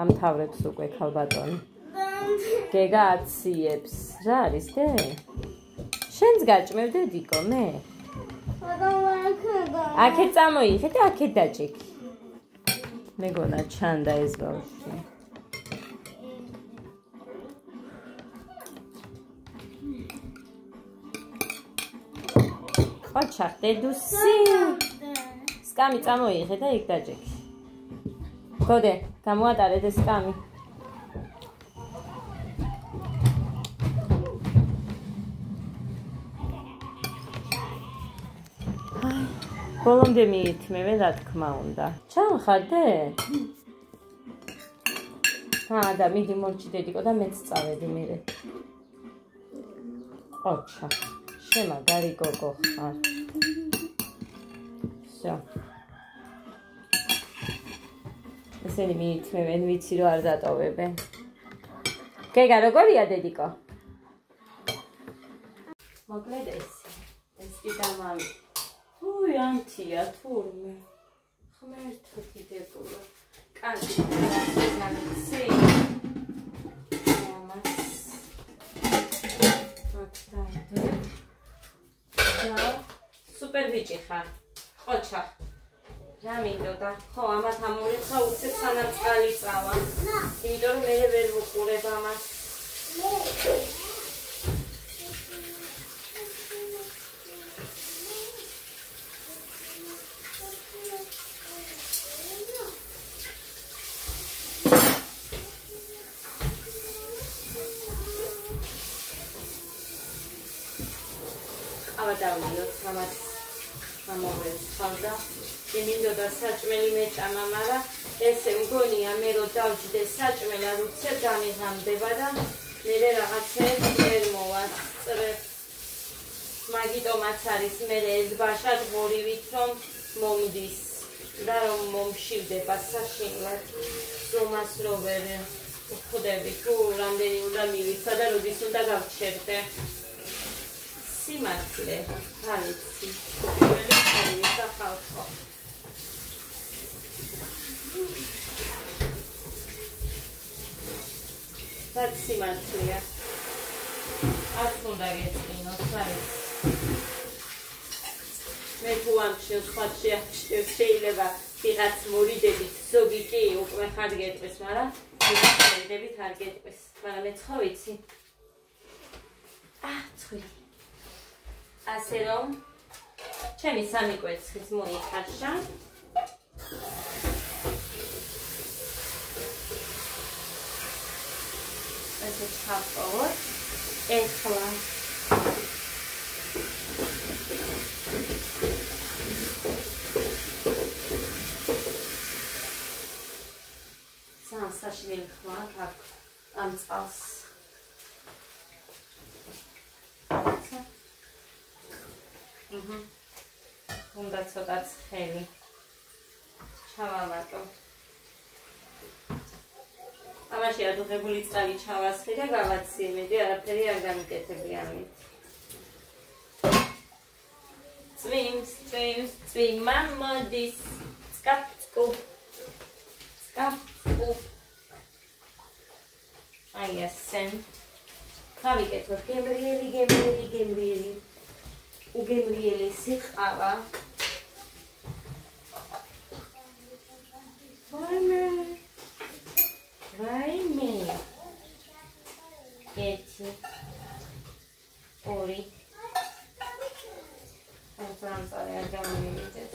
ამთავრებს უკვე ქალბატონი. გეგა აციებს. რა არის დი? შენს გაჭმევ დედიკო მე. აქეთ წამოიღე და აქეთ დაჭიქი. მეგონა ჩანდა ეს ბავშვი. ოჩა დედუსი. სკამი წამოიღე და იქ დაჭიქი. გოდე, გამოატარეთ ეს სკამი. ბოლომდე მიითმევე, რა თქმა უნდა. ჩამხადე? და მიდი მორჩი დედიკო და მეც წავედი მერე. ოჩა, შემაგარი გოგო ხარ. всё. ესენი მიითმევენ, ვიცი რომ არ დატოვებენ. გეგა როგორია დედიკო? მოკლედ ეს კიდე მამი. უი, ანთია, თურმე. ღმერთო დიდებულო. კანდი განცი. მამას. და სუპერ ბიჭი ხარ. ხოჩა. რა მინდოდა? ხო, ამათ ამორიცხა უცებ სანამ წყალი წავა. იმიტომ რომ მე ვერ ვუყურებ ამას. დავიოთ ამას ამოვეცხავ და მინდოდა საჭმელი მეჭამა, მაგრამ ესე მგონია მე რომ დავჯდე საჭმელა უცებ დამიღამდება და მე რაღაცეებს ვერ მოვასწრე. მაგიტომაც არის მე ეს ბაშად ღორივით რომ მომდის და რომ მომშივდება საშინლად ზომას რო ვერ ვხვდები თუ რამდენი უნდა მივიცა და როდის უნდა გავჩერდე. სიმართლე, ხალხი, ყველი სახალხო. რაც სიმართლეა. არც უნდა გეწინოს, არის. მე თუ ამში სხვა შეიძლება ვიღაც მორიდებით, ზოგი კი უკვე ხარ გეტყვის, მაგრამ მორიდებით არ გეტყვის. მაგრამ მე ხო ვიცი. ცხვირი. ასე რომ ჩემი სამი კვერცხიც მოიხარშა. ესე ჩავყოვოთ. ეხლა საშინელი ხმა აქვს ამ წყალს. უნდა ცოტა ცხელი ჩავავატო. ამაში ადუღებული წყალი ჩავასხი და გავაციმედი, არაფერი არ გამიკეთებია ამით. წვიმ მამოდის სკაფწკუ. აი ასენ. გავიკეთოთ გემრიელი. უგემრიელი სიყავა. ვაიმე. ერთი. ორი. ანწარი არ გამომივიდეს.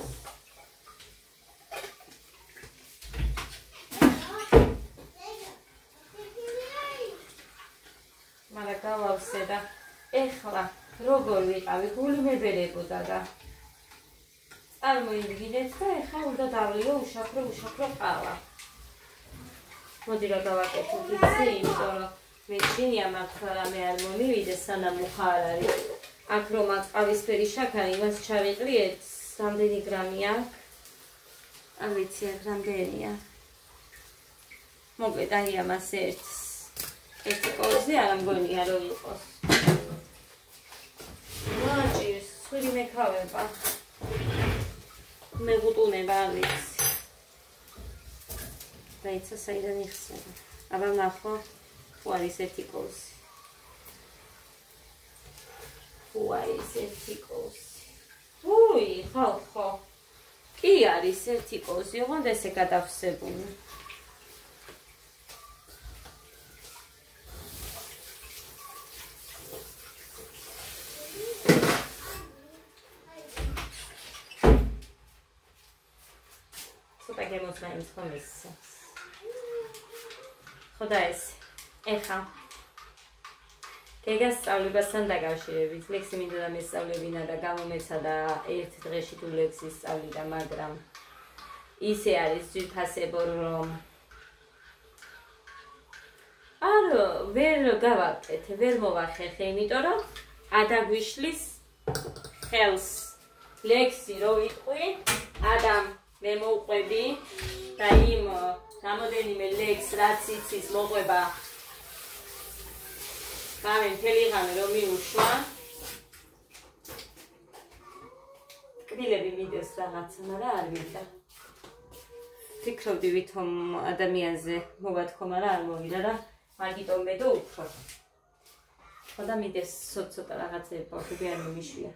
მაგრამ გავავსე და ეხლა როგორ ვიყავი, გული მებერებოდა და წარმოიდგინეთ და ეხლა უნდა დავლიო უშაქრო ყავა. მოდი რა გავაკეთოთ, იცი, იმიტომ რომ მე შინია მაქვს რამე არ მომივიდეს, სანამ მუხა არ არის. აქ რომ ყავისფერი შაქარი, იმას ჩავიყრიეთ, რამდენი გრამი აქვს? არ ვიცი, აქ რამდენია. მოკლედ აი ამას ერთი კორზე არ მგონია რომ იყოს. მაჭირს, ცხვირი მეკავება. მე გუტუნება არ ვიცი. დაიცა საიდან იხსნება. აბა ნახო, თუ არის ერთი კოლსი. თუ არის ერთი კოლსი. უი, ხო. კი არის ერთი კოლსი, ოღონდ ესე გადავსებული. გემოსვენს ხომ ის. ხოდა ეს. ეხა. გეგასწავლებასთან დაკავშირებით ლექსი მინდა და მესწავლებინა და გამომეცადა ერთ დღეში თუ ლექსის სწავლიდა, მაგრამ ისე არის ძვირფასებო რომ ვერ გავაკეთე, ვერ მოვახერხე, იმიტომ რომ ადაგვიშლის ხელს ლექსი რო ვიტყვი, ადამ მე მოვყვები და იმ რამოდენიმე ლექსს რაც იცის მოყვება გამე მთელი ღამე რომ მიუშვა კბილები მიდევს რაღაცა, მაგრამ არ მინდა. ფიქრობდი ვითომ ადამიანზე მოვათქო, მაგრამ არ მოვიდა და მაგიტომ მე და უფრო. ხოდა მიდევს ცოტა რაღაცები პორტები არ მომიშვია.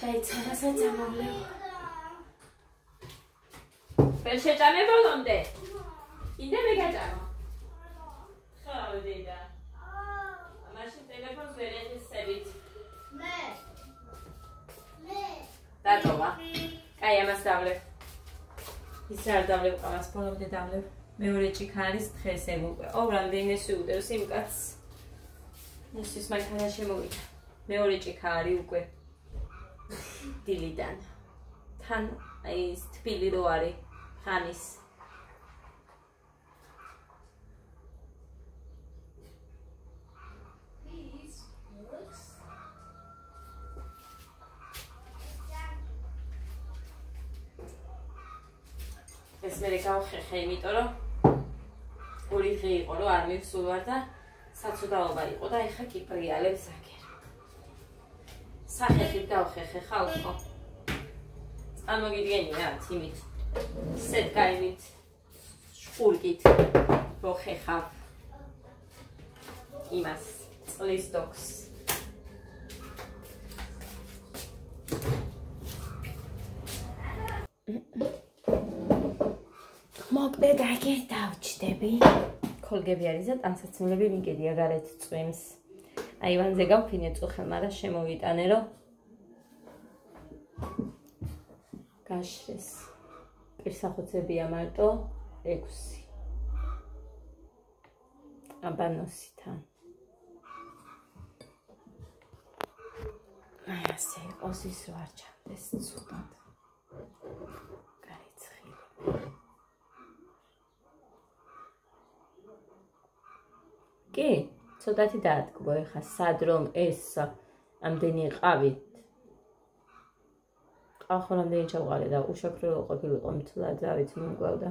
დაიცა რასაც ამოვლევ. ვერ შეჭამე ბოლომდე. კიდე მე გაჭამო. ხო, დედა. მაშინ ტელეფონს ვერ ეხისებით. მე. დატოვა. კაი, ამას დავლევ. ის არ დავლევ, ამას ბოლომდე დავლევ. მეორე ჭიქა არის დღეს ემუკვე. რამდენი შეუდევს იმ კაცს. ისის მანქანა შემოვიდა. მეორე ჭიქა არის უკვე. დილიდან. თან აი ეს თბილი რო არის ხანის. ეს მე გავხერხე, იმიტომ რომ ორი დღე იყო რომ არ მივსულ ვარ და საცუდაობა იყო და ეხა კი პრიალებს აქ. სახეთით გავხერხე ხალხო. წარმოგიდგენია თიმით. სეტკაივით შხურკით რო ხეხავ იმას წყლის დოქს. მოკლე გაგერ დავჭდები. ქოლგები არის და ტანსაცმელები მიგედია გარეთ წვიმს. აივანზე გავფინე წუხელ, მაგრამ შემოვიტანე რომ გაშრეს. პირსახოცებია მარტო 6. აბანოსითან. აი ასე იყოს ის რო არ ჩამდეს ცუდად. გაიცხილი. კი, ცოტათი დაადგმო ეხა სად რომ ეს ამდენი ყავით. ახლა ამდენი ჩავყარე და უშაქრო ყოფილიყო მთლად დავით მომგვავდა.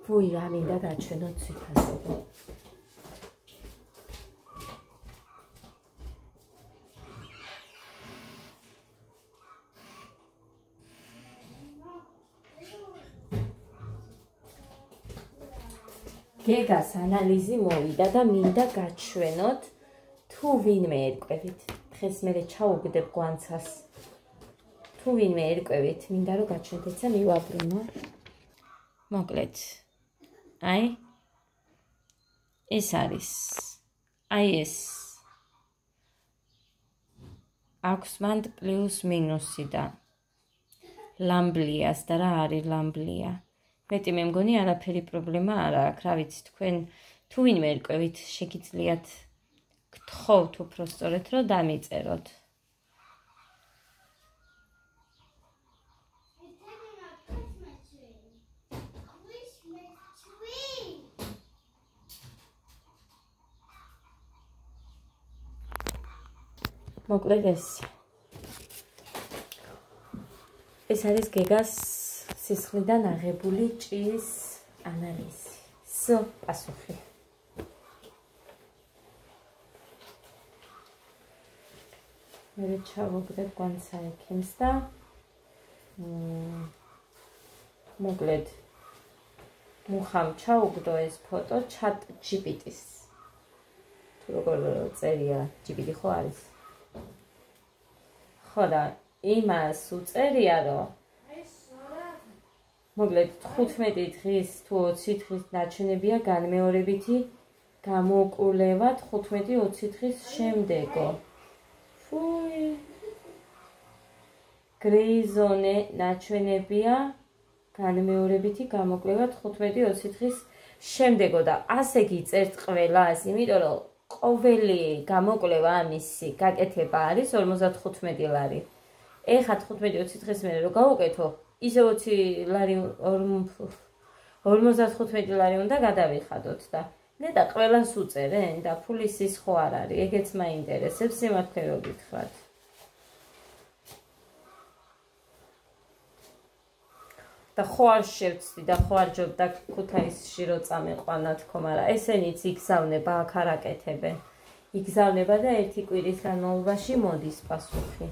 ვუი, რა მინდა გაჩვენოთ ციფასები. გეგას ანალიზი მოვიდა და მინდა გაჩვენოთ თუ ვინმე ერკვევით. დღეს მე ჩაუგდებ გვანცას. თუ ვინმე ერკვევით, მინდა რომ გაჩვენოთ, ეცა მივაბრუნო. მოკლედ. აი ეს არის. აი ეს. აქვს მანდ პლუს მინუსი და ლამბლიას და რა არის ლამბლია. მეტი მე მგონი არაფერი პრობლემა არ აქვს. რა ვიცი, თქვენ თუ ვინმე ერკვევით, შეგიძლიათ გთხოვთ უფრო სწორედ რომ დამიწეროთ. მოკლედ ეს. ეს არის გეგას სისხლიდან აღებული ჭიის ანალიზი. სო, პასუხი. მე ჩავუგდებ განცა ექიმს და მოკლედ მუხამ ჩაუგდო ეს ფოტო chat GPT-ს. თუ როგორ წერია GPT ხო არის? ხო და იმას უწერია რომ მოკლედ 15 დღის თუ 20 დღის ნაჩვენებია განმეორებითი გამოკვლევა 15-20 დღის შემდეგო. ფუი. გრეიზონე ნაჩვენებია განმეორებითი გამოკვლევა 15-20 დღის შემდეგო და ასე გიწერთ ყველას, იმიტომ რომ ყოველი გამოკვლევა ამისი გაკეთება არის 55 ლარი. ეხა 15-20 დღის მერე რო გავუკეთო, ისე 20 ლარი 55 ლარი უნდა გადავიხადოთ და ნეტა ყველას უწერენ და ფულის ის ხო არ არის, ეგეც მაინტერესებს, სიმართლე რო გითხრათ. და ხო არ შევცდი და ხო არ ჯობდა ქუთაისში რო წამეყვანა თქო, მაგრამ ესენიც იგზავნება, აქ არ აკეთებენ. იგზავნება და ერთი კვირის განმავლობაში მოდის პასუხი.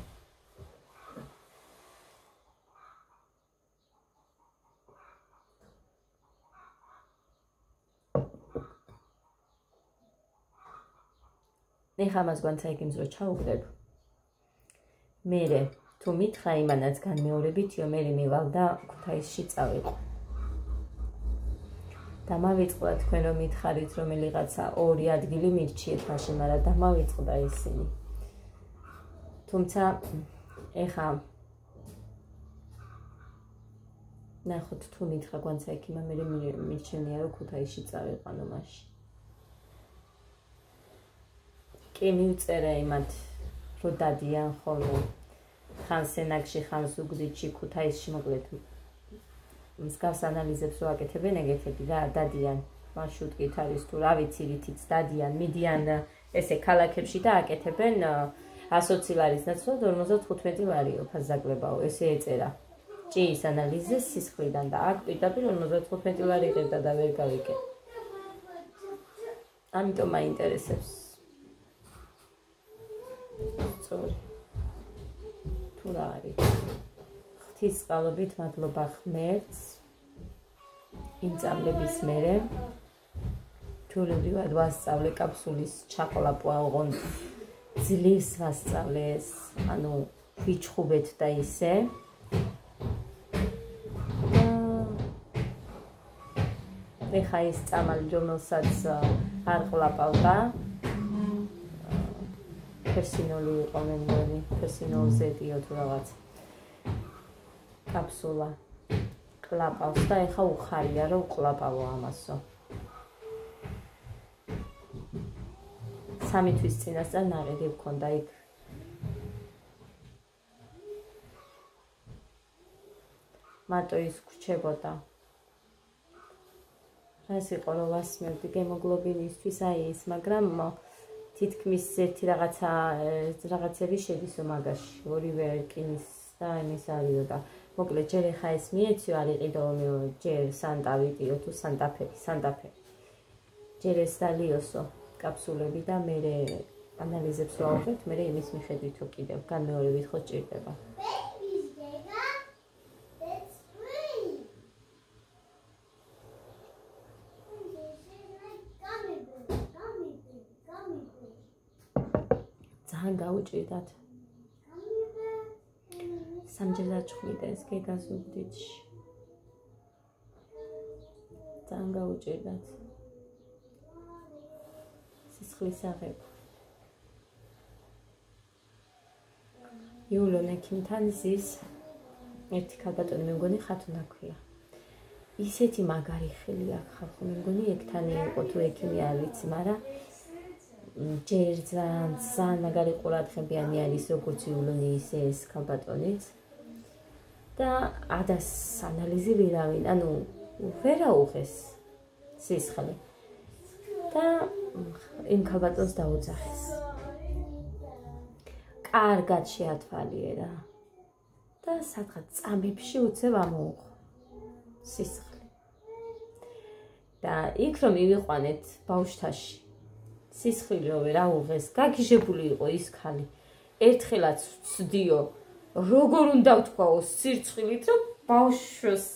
ეხლა მას განცა ექიმს რო ჩაუგდებ. მერე თუ მითხრა იმანაც განმეორებითიო, მე მივალ და ქუთაისში წავიყო. და მავიწყდა თქვენ რომ მითხარით რომელიღაცა 2 ადგილი მირჩიეთ მაშინ, მაგრამ დამავიწყდა ისინი. თუმცა ეხა ნახოთ თუ მითხრა განცა ექიმა, მე მირჩენია რომ ქუთაისში წავიყვანო მაშინ. კი მივწერე იმათ რო დადიან ხოლმე ხან სენაკში, ხან ზუგდიდში, ქუთაისში მოკლედ მსგავს ანალიზებს რო აკეთებენ ეგეთები რა დადიან მარშრუტით არის თუ რა ვიცი რითიც დადიან მიდიან ესე ქალაქებში და აკეთებენ 120 ლარის ნაცვლად 55 ლარიო ფასდაკლებაო ესე ეწერა ჭიის ანალიზი სისხლიდან და აქ პირდაპირ 55 ლარი იღებდა და ვერ გავიკე. ამიტომ მაინტერესებს. სწორი. თუ რა არის? ღვთისმსწავლობით მადლობა ღმერთს იმწავლების მერე ჩვეულებრივად ვასწავლე კაფსულის ჩაყლაპვა ოღონდ ძლივს ვასწავლე ეს ანუ ვიჩხუბეთ და ისე ეხა ის წამალი რომელსაც არ ყლაპავდა პერსინოლი იყო მე მგონი პერსინოლ ზედიო თუ რაღაც კაფსულა ყლაპავს და ეხა უხარია რომ ყლაპავო ამასო 3 თვის წინასწარ ნაღიდი ვქონდა იქ მარტო ის გრჩებოდა ეს იყო რომ ვასმევდი გემოგლობინისთვის აი ის მაგრამ თითქმის ერთი რაღაცები შედისო მაგაში ორივე რკინის და იმის არისო და მოკლედ ჯერ ეხა ეს მიეციო არ იყიდო ჯერ სანტა-ვიტიო თუ სანტა-ფე ჯერ ეს დალიოსო კაფსულები და მე ანალიზებს ვავღებთ მე იმის მიხედვითო კიდევ განმეორებით ხო ჭირდება ძალიან გაუჭირდათ სამჯერ დაჭხვიდა ეს გეგა ზუგდიდში ძალიან გაუჭირდათ სისხლის აღება იულონ ექიმთან ზის ერთი ქალბატონი მე მგონი ხათუნა ქვია ისეთი მაგარი ხელი აქვს ხალხო მე მგონი ეგთან იყო თუ ექიმი არ ვიცი მაგრამ ჯერ ძალიან მაგარი ყურადღებიანი არის როგორც იულონი ისე ეს ქალბატონიც და ადას ანალიზი ვერავინ ანუ ვერ აუღეს სისხლი და იმ ქალბატონს დაუძახეს კარგად შეათვალიერა და სადღაც წამებში უცებ ამოუღო სისხლი. და იქ რომ მივიყვანეთ ბავშვთაში სისხლი რო ვერ აუღეს, გაგიჟებული იყო ის ქალი. ერთხელაც ვცდიო, როგორ უნდა ვთქვაო სირცხვილით, რომ ბავშვს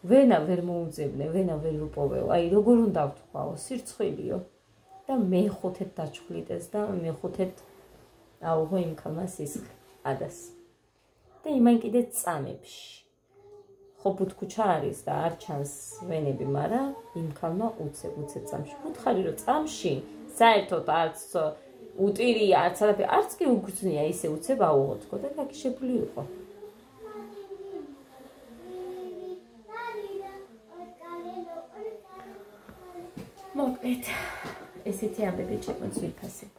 ვენა ვერ მოუძებნე, ვენა ვერ უპოვეო. აი როგორ უნდა ვთქვაო, სირცხვილიო. და მეხუთედ დაჩხლიდეს და მეხუთედ აუღო იმ ქალმა სისხლი ადას. და იმან კიდე წამებში. ხო ბუთქუჩა არის და არ ჩანს ვენები, მაგრამ იმ ქალმა უცებ წამში. ვუთხარი რომ წამში საერთოდ არც უტირია, არც არაფერი, არც კი უგრძნია, ისე უცებ აუღო თქო და გაგიჟებული იყო. მოკლედ, ესეთი ამბები ჩემს ვიფასებ.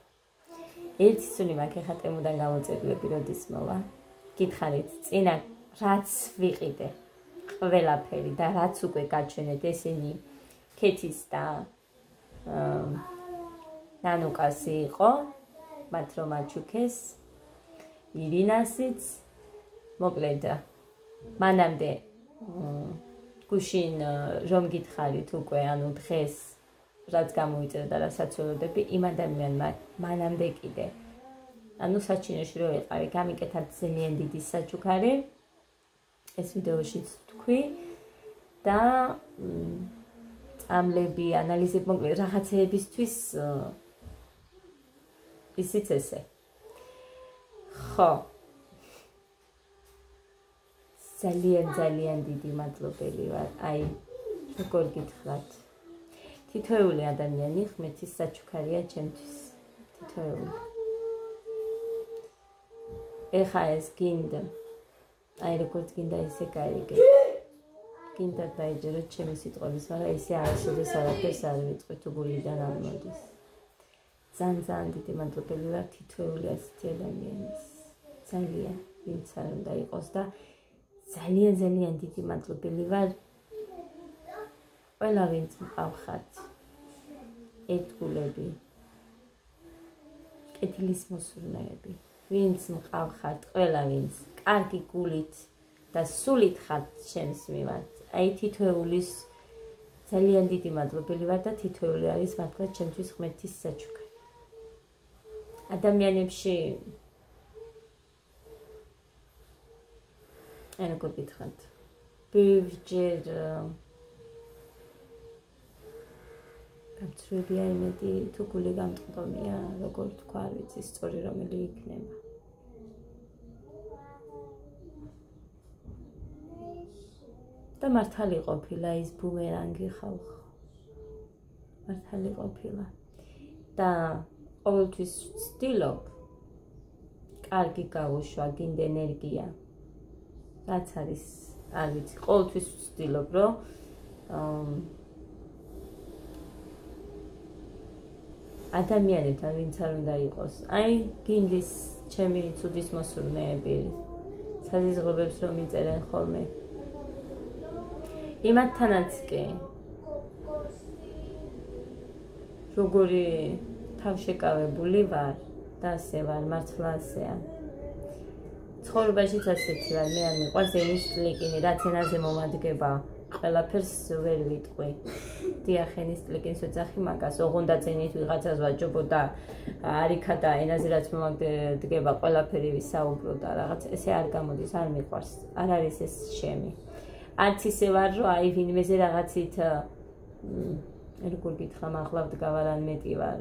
ერთი სული მაქვს ეხა ტემოდან გამოწერილები როდის მოვა. გითხარით, წინა რაც ვიყიდე, ყველაფერი და რაც უკვე გაჩვენეთ, ესენი ქეთის და ნანუკასი იყო, მათ რომ აჩუქეს, ირინასიც, მოკლედ, მანამდე გუშინ რომ გითხარით უკვე, დღეს რაც გამოიწერა და რასაც ველოდები, იმ ადამიანმა მანამდე კიდე. საჩინოში რო ეყარე, გამიკეთა ძალიან დიდი საჩუქარი, ეს ვიდეოშიც ვთქვი და წამლები, ანალიზები, მოკლედ რაღაცეებისთვის ისიც ესე. ხო. ძალიან დიდი მადლობელი ვარ. აი, როგორ გითხრათ. თითოეული ადამიანი ღმერთის საჩუქარია ჩემთვის. თითოეული. ეხა ეს გინდა. აი როგორც გინდა ისე გაიგე. გინდა დაიჯეროთ ჩემი სიტყვების, მაგრამ ისე არასოდეს არაფერს არ ვიტყვი თუ გულიდან არ მოდის. ძალიან დიდი მადლობელი ვარ თითოეული ასეთი ადამიანის. ძალიან, ვინც არ უნდა იყოს და ძალიან დიდი მადლობელი ვარ ყველა ვინც მყავხართ. ერთგულები, კეთილის მოსურნეები, ვინც მყავხართ, ყველა ვინც კარგი გულით და სულით ხართ ჩემს მიმართ. აი თითოეულის ძალიან დიდი მადლობელი ვარ და თითოეული არის მართლა ჩემთვის ღმერთის საჩუქარი. ადამიანებში აი როგორ გითხრათ, ბევრჯერ გამწვევია იმედი თუ გული გამწყდომია, როგორ თქვა, არ ვიცი, სწორი რომელი იქნება. და მართალი ყოფილა ის ბუმერანგი ხალხო. მართალი ყოფილა. და ყოველთვის ვცდილობ კარგი გავუშვა, გინდა ენერგია. რაც არის, არ ვიცი, ყოველთვის ვცდილობ, რომ ადამიანებთან ვინც არ უნდა იყოს. აი, გინდის ჩემი ცუდის მოსურნეები, საზიზღობებს რომ იწერენ ხოლმე. იმათთანაც კი როგორი თავშეკავებული ვარ და ასე ვარ, მართლა ასეა. ცხოვრებაშიც ასეთი ვარ, მე არ მიყვარს ენის ტლიკინი, რაც ენაზე მომადგება, ყველაფერს ვერ ვიტყვი. დიახ, ენის ტლიკინს ვეძახი მაგას, ოღონდა წენით ვიღაცას ვაჯობო და არიქა და ენაზე რაც მომადგება, ყველაფერი ვისაუბრო და რაღაც ესე არ გამოდის, არ მიყვარს, არ არის ეს შემი. არც ისე ვარ, რომ აი ვინმეზე რაღაცით როგორ გითხრა, მაღლა ვდგავარ ან მეტი ვარ.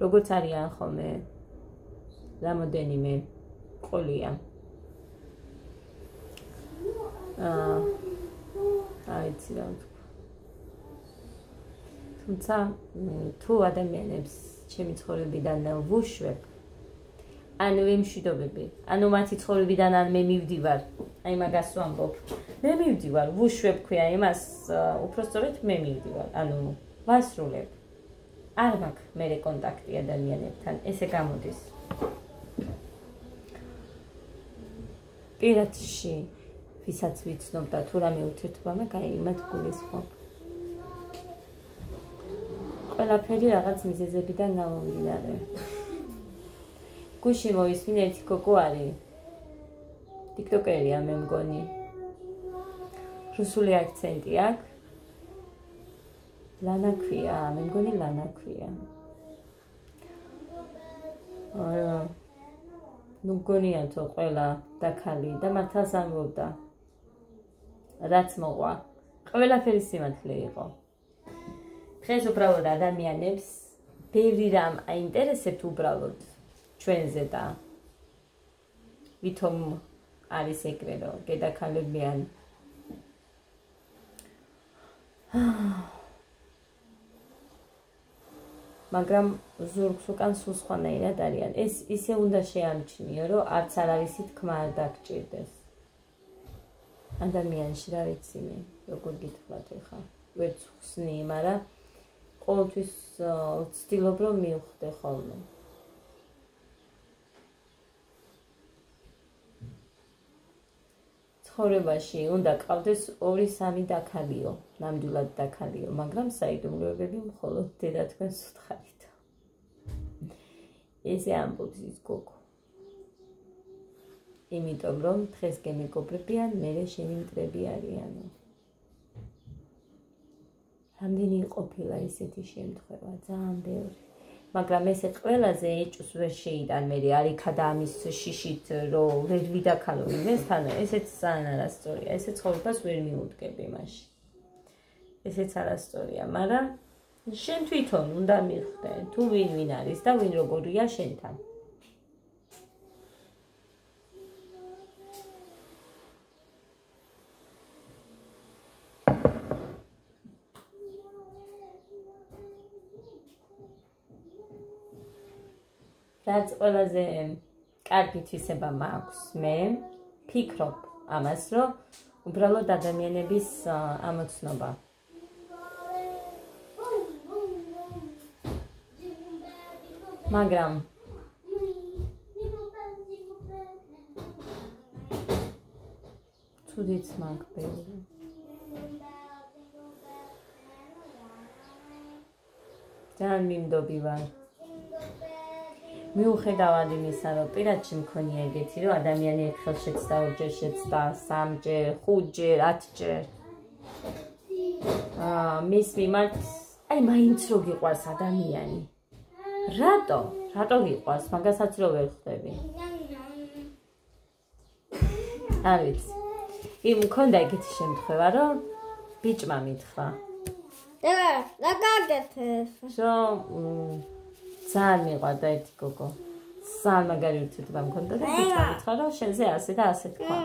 როგორც არიან ხოლმე რამოდენიმე ყოლია. აიცი რა ვთქვა. თუმცა თუ ადამიანებს ჩემი ცხოვრებიდან ვუშვებ, ან ვემშვიდობები, ანუ მათი ცხოვრებიდან ან მე მივდივარ, აი მაგას ვამბობ. მე მივდივარ, ვუშვებ ქვია იმას, უпростоრეთ მე მივდივარ, ანუ ვასრულებ. არ მაქვს მე კონტაქტი ადამიანებთან, ესე გამოდის. პირადში ვისაც ვიცნობ და თუ რამე ურთიერთობა მაქვს, აი იმათ გულისხმობ. ყველაფერი რაღაც მიზეზებიდან გამომდინარე. გუში მოვისმინე ერთი გოგო არის. ტიკტოკერია მე მგონი. რუსული აქცენტი აქვს. ლანა ქვია, მე მგონი ლანა ქვია. ნუ მგონია თო ყველა დაქალი და მართალს ამბობდა. რაც მოყვა. ყველაფერი სიმართლე იყო. დღეს უბრალოდ ადამიანებს ბევრი რამ აინტერესებთ უბრალოდ ჩვენზე და ვითომ არის ეგრე რომ გედაქალებიან მაგრამ ზურგს უკან სულ სხვანაირად არიან. ეს ისე უნდა შეამჩნიო, რომ არც არ არის თქმა არ დაგჭირდეს. ადამიანში რა ვიცი მე, როგორ გითხრათ ეხა, ვერც ხსნი, მაგრამ ყოველთვის ვცდილობ რომ მივხვდე ხოლმე. ცხოვრებაში უნდა ყავდეს 2-3 დაქალიო, ნამდვილად დაქალიო, მაგრამ საიდუმლოებები მხოლოდ დედა თქვენს უთხარით. ესე ამბობს ის გოგო. იმიტომ რომ დღეს გემეგობრებიან, მერე შენი მტრები არიანო. რამდენი ყოფილა ესეთი შემთხვევა, ძალიან ბევრი. მაგრამ ესე ყველაზე ეჭვს ვერ შეიტან მე არ იქადა ამის შიშით რომ ვერ ვიდაქალო იმესთან, ესეც ძალიან არასწორია. ესე ცხოვრებას ვერ მიუდგები მაშინ. ესეც არასწორია, მაგრამ შენ თვითონ უნდა მიხვდე თუ ვინ არის და ვინ როგორია შენთან. რაც ყველაზე კარგი თვისება მაქვს მე ფიქრობ ამას რომ უბრალოდ ადამიანების ამოცნობა მაგრამ ცუდიც მაქვს ბევრი ძალიან მინდობი ვარ მიუხედავად იმისა, რომ პირადში მქონია ეგეთი, რომ ადამიანი ერთხელ შეცდა, ორჯერ შეცდა, 3ჯერ, 5ჯერ, 10ჯერ. მის მიმართ, აი მაინც რო გიყვარს ადამიანი. რატო გიყვარს, მაგასაც რო ვერ ხვდები. არ ვიცი. მქონდა ეგეთი შემთხვევა, რომ ბიჭმა მითხრა. რა გაგეთეს? ძალიან მიყვარდა ერთი გოგო. ძალიან მაგარი ურთიერთობა მქონდა და ბიჭმა მითხრა, რომ შენზე ასე და ასე თქვა.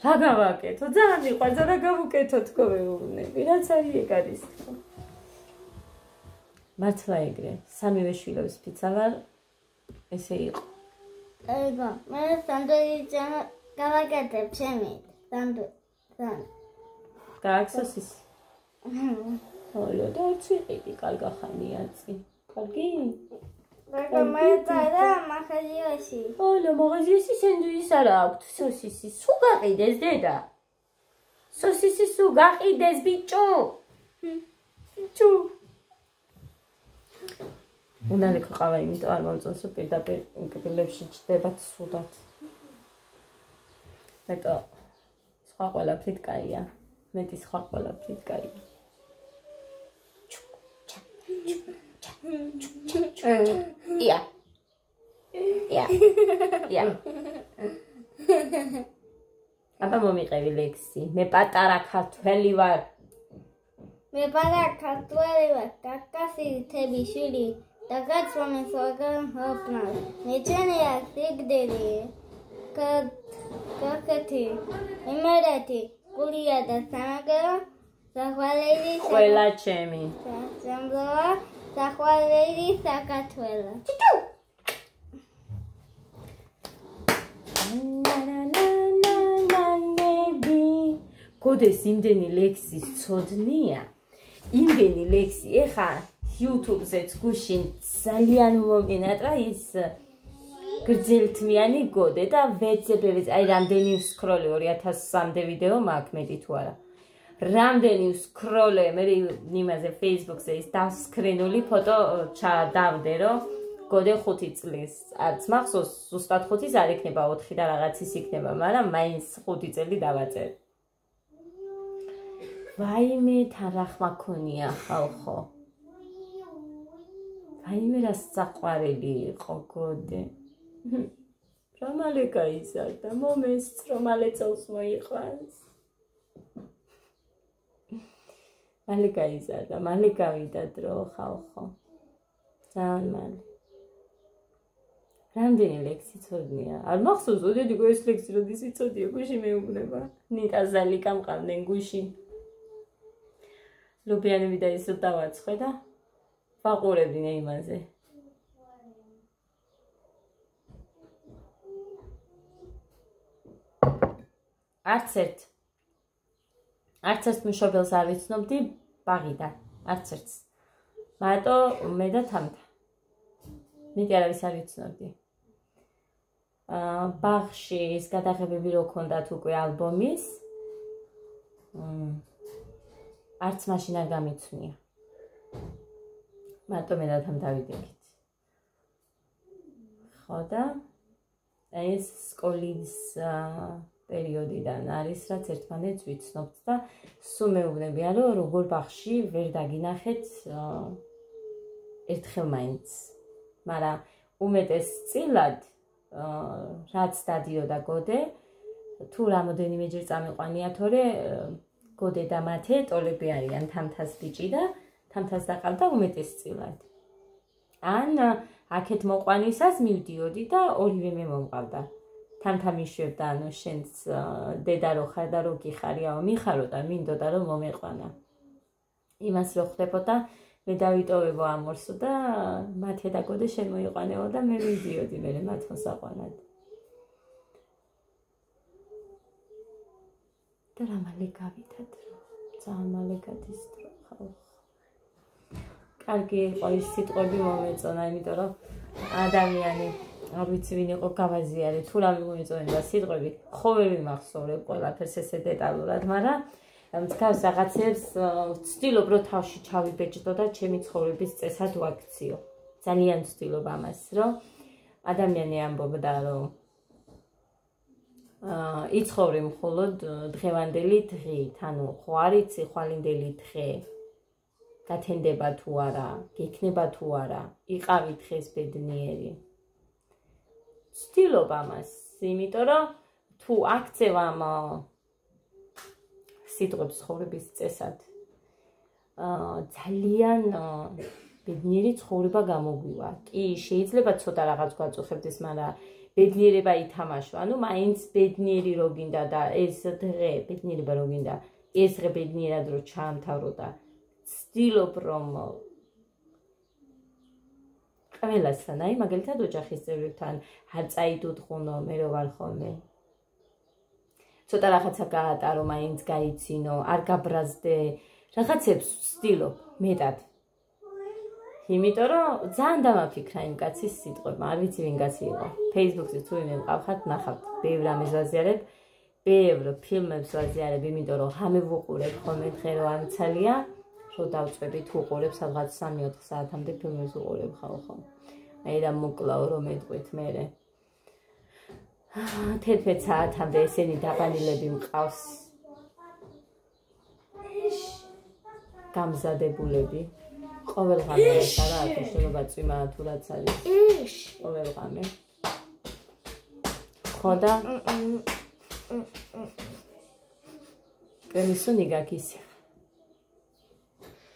რა გავაკეთო? ძალიან მიყვარდა, რა გავუკეთო თქო მეუბნები, რაც არის ეგ არის თქო. მართლა ეგრე, სამივე შვილებს ფიცა ვარ, ესე იყო. ეგა, მე სანდვიჩი გავაკეთებ ჩემი, სანდვიჩი. გააქსოსის. ოლო, და არც ვიყიდი კარგახანიაცი. კარგი? და მაღაზიაში. ოლო, მაღაზიაში სენდვიჩი არა აქვს, სოსისი. სულ გაყიდეს დედა. სოსისი სულ გაყიდეს ბიჭო. ბიჭო. უნდა ლექყავა იმიტომ არ მომწონს რომ პირდაპირ კბილებში ჩდებათ სუდად. მეტო სხვა ყველაფრით კაია. მეტი სხვა ყველაფრით კაია. ია. აბა მომიყევი ლექსი. მე პატარა ქართველი ვარ. მე პატარა ქართველი ვარ. კაკასი თები შვილი. და გაცვამეს ვაგან ჰოპნას. მე ჩენი აქდები. კაკეთი. იმერეთი. გულია და სამაგერო. სახვალედი. ყველა ჩემი. სამბლოა. სახვალედი საქართველო. გოდეს იმდენი ლექსის ცოდნია. იმდენი ლექსი ეხა YouTube-ზეც გუშინ ძალიან მომენატრა ის გრძელთმიანი გოდე და ვეცებებს აი რამდენი ვსკროლე 2003-მდე ვიდეო მაქვს მეტი თუ არა. რამდენი ვსკროლე მე იმაზე Facebook-ზე ის დასკრინული ფოტო ჩადავდე რომ გოდე 5 წლის არც მახსოვს ზუსტად 5-ის არ იქნება 4 და რაღაცის იქნება მაგრამ მაინც 5 წელი დავაწერ ვაიმე თან რა ხმა ქონია ხალხო ვაიმე რა საყვარელი იყო გოდე რომალე გაიზარდა მომეს რომალე წელს მოიყვანს მალე გაიზარდა მალე გავიდა დრო ხალხო ძალიან მალე რამდენი ლექსი ცოდნია არ მახსოვს ოდედი ეს ლექსი როდის იცოდია გუში მეუბნება ნიტაზალი გამყავდნენ გუში ლუბიანები და ისო დავაცხე და ვაყურებდნენ იმაზე არც ერთ მშობელს არ ვიცნობდი ბაღიდან არც ერთს მარტო მე და თამთა მეტი არავის არ ვიცნობდი ბაღში ის გადაღებები რო ქონდათ უკვე ალბომის არც მაშინ არ გამიცნია მარტო მე და თან დავიდგით ხო და ეს სკოლის პერიოდიდან არის რაც ერთმანეთს ვიცნობთ და სულ მეუბნებიან რომ როგორ ბაღში ვერ დაგინახეთ ერთხელ მაინც მაგრამ უმეტეს წილად რაც დადიოდა გოდე თუ რამოდენიმეჯერ წამიყვანია თორე გოდე და მათე ტოლები არიან თამთას ბიჭი და თამთას დაყავდა უმეტეს წილად ან აქეთ მოყვანისას მივდიოდი და ორივე მე მომყავდა თამთა მიშვებდა ანუ შენს დედა რო ხარ და რო გიხარიაო მიხარო და მინდოდა რომ მომეყვანა იმას რო ხდებოდა მე დავიტოვებო ამორსო და მათე და გოდე შენ მოიყვანეო და მე მივდიოდი მე მათ მოსაყვანად და რა მალე გავიდა დრო ძალიან მალე გადის დრო ხალხო კარგი იყო ის სიტყვები მომეწონა იმიტომ რომ ადამიანი არ ვიცი ვინ იყო გავაზიარე თუ რა მოეწონება სიტყვები ხო ვერ ვიმახსოვრებ ყველაფერს ესე დეტალურად მაგრამ მსგავს რაღაცებს ვცდილობ რომ თავში ჩავიბეჭდო და ჩემი ცხოვრების წესად ვაქციო ძალიან ვცდილობ ამას რომ ადამიანი ამბობდა რომ იცხოვრე მხოლოდ დღევანდელი დღით ანუ ხო არ იცი ხვალინდელი დღე გათენდება თუ არა გექნება თუ არა იყავი დღეს ბედნიერი ვცდილობ ამას იმიტომ რომ თუ აქცევ ამ სიტყვებს ცხოვრების წესად ძალიან ბედნიერი ცხოვრება გამოგვივა კი შეიძლება ცოტა რაღაც გვაწუხებდეს მაგრამ ბედნიერება ითამაშო ანუ მაინც ბედნიერი რო გინდა და ეს დღე ბედნიერება რო გინდა ეს დღე ბედნიერად რო ჩაამთავრო და ვცდილობ რომ ყველასთან აი მაგალითად ოჯახის წევრებთან არ წაიდუთხუნო მე რო ვარ ხოლმე ცოტა რაღაცა გაატარო მაინც გაიცინო არ გაბრაზდე რაღაცებს ვცდილობ მეტად იმიტომ რომ ძალიან დამაფიქრა იმ კაცის სიტყვებმა არ ვიცი ვინ კაცი იყო Facebook-ზე თუ ვინმე მყავხართ ნახავთ ბევრ რამეს ვაზიარებ ბევრ ფილმებს ვაზიარებ იმიტომ რომ ამე ვუყურებ ხოლმე დღე რო ამცალია რომ დავწვევით უყურებ სადღაც 3-4 საათამდე ფილმებს უყურებ ხალხო აი რა მოკლაო რომ მეტყვით მერე 11 საათამდე ესენი დაბანილები მყავს გამზადებულები ყოველღამე არა შეიძლება წვიმა თუ რაც არის ყოველღამე ხო და კრემისუნი გაკისი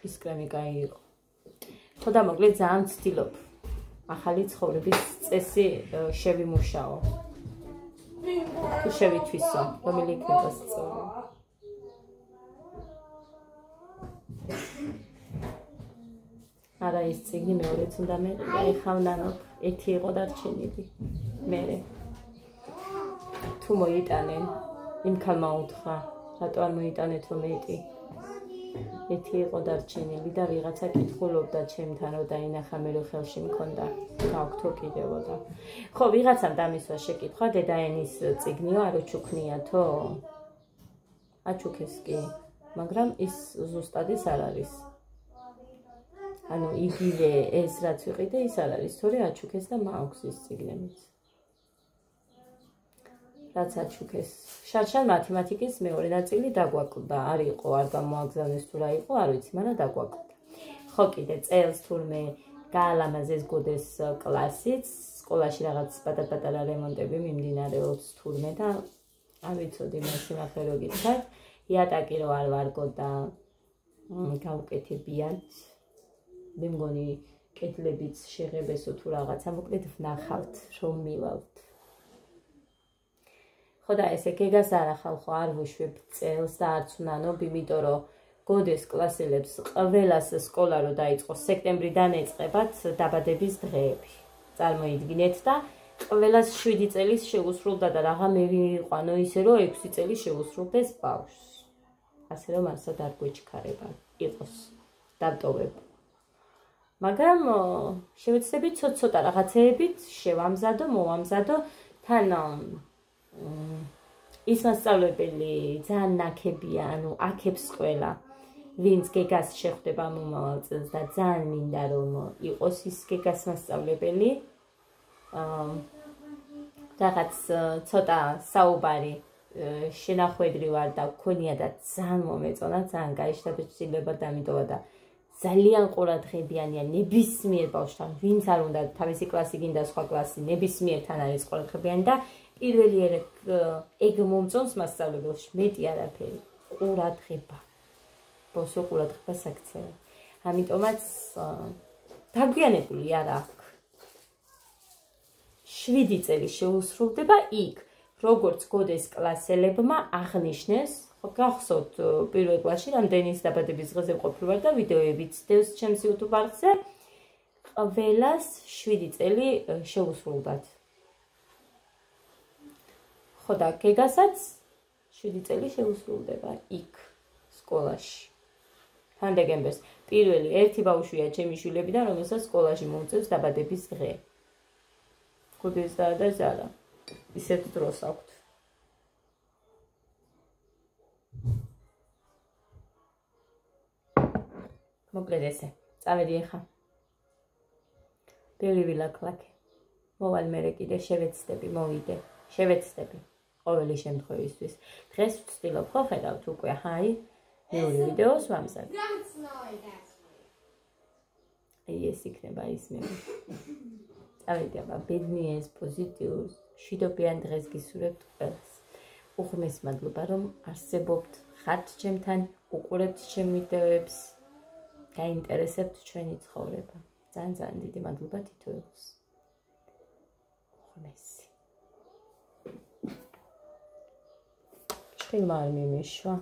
ის კრემი კაი იყო ხო და მოკლედ ძალიან ვცდილობ ახალი ცხოვრების წესი შევიმუშაო თუ შევითვისო რომელი იქნება სწორი არა ის წიგნი მეორეც უნდა მეყიდა ეხლა ვნანობ ერთი იყო დარჩენილი მერე თუ მოიტანენ იმ ქალმა უთხრა რატო არ მოიტანეთო მეტი ერთი იყო დარჩენილი და ვიღაცა კითხულობდა ჩემთან რომ დაინახა მე რო ხელში მქონდა გავქთო კიდევოდა ხო ვიღაცამ დამისვა შეკითხვა დედაენის წიგნიო არ უჩუქნიათო აჩუქეს კი მაგრამ ის ზუსტად ის არ არის ანუ იგივე ეს რაც ვიყიდე ის არ არის, თორე აჩუქეს და მაქვს ის წიგნებიც. რაც აჩუქეს. შარშან მათემატიკის მეორე ნაწილი დაგვაკლდა, არ იყო, არ გამოაგზავნეს თუ რა იყო, არ ვიცი, მაგრამ დაგვაკლდა. ხო კიდე წელს თურმე გაალამაზეს გოდეს კლასიც, სკოლაში რაღაც პატარ-პატარა რემონტები მიმდინარეობს თურმე და არ ვიცოდი მას იმახე რო გითხრათ, იატაკი რო არ ვარგო და გავუკეთებიათ. მე მგონი კედლებიც შეღებესო თუ რაღაცა, მოკლედ ვნახავთ, რომ მივალთ. ხო და ესე გეგას არ ახალ ხო არ ვუშვებ წელს და არც ვნანობ, იმიტომ რომ გოდეს კლასელებს ყველას სკოლა რო დაიწყოს სექტემბრიდან ეწყებათ დაბადების დღეები. წარმოიდგინეთ და ყველას 7 წელის შეუსრულდა და რაღა მე ვიყვანო ისე რომ 6 წელი შეუსრულდეს ბავშვს. ასე რომ არსად არ გვეჩქარება იყოს დატოვებ. მაგრამ შევეცდები ცოტა რაღაცეებით შევამზადო, მოვამზადო თან ის მასწავლებელი ძალიან ნაქებია, ანუ აქებს ყველა, ვინც გეგას შეხვდება მომავალ წელს და ძალიან მინდა რომ იყოს ის გეგას მასწავლებელი. რაღაც ცოტა საუბარი შენახვედრი ვარ და გქონია და ძალიან მომეწონა, ძალიან გაიშტაბეჭდილება დამიტოვა და ძალიან ყურადღებიანია ნებისმიერ ბავშვთან, ვინც არ უნდა თავისი კლასი გინდა სხვა კლასი, ნებისმიერთან არის ყურადღებიანი და პირველი ეგ მომწონს მასწავლებელში, მეტი არაფერი, ყურადღება. ბოსო ყურადღება საქცევა. ამიტომაც დაგვიანებული არ აქვს. 7 წელი შეუსრულდება იქ, როგორც გოდეს კლასელებმა აღნიშნეს, გახსოვთ პირველ კლასში რამდენის დაბადების დღეზე მყოფი ვარ და ვიდეოებიც დევს ჩემს YouTube არხზე, ყველას 7 წელი შეუსრულდათ. ხო და გეგასაც 7 წელი შეუსრულდება იქ სკოლაში. თანდეგემბეს პირველი ერთი ბავშვია ჩემი შვილებიდან, რომელსაც სკოლაში მომწევს დაბადების დღე. გოდეს და ზარა. ისეთ დროს აქვთ. მოკლედ ესე, წავედი ახლა. ბევრი ვილაკლაკე. მოვალ მერე კიდე შევეცდები, მოვიდე. შევეცდები. ყოველი შემთხვევისთვის. დღეს ვცდილობ, ხო ხედავთ უკვე, ჰაი, მეორე ვიდეოს ვამზად. ეს იქნება ის მე. წავედი აბა, ბედნიერს, პოზიტიურს, მშვიდობიან დღეს გისურვებთ ყველას. უღმეს მადლობა, რომ არსებობთ, ხართ ჩემთან, უყურებთ ჩემ ვიდეოებს, გაინტერესებთ ჩვენი ცხოვრება. ძალიან დიდი მადლობა თითოეულს. უღმესი. შვილმა არ მიმეშვა.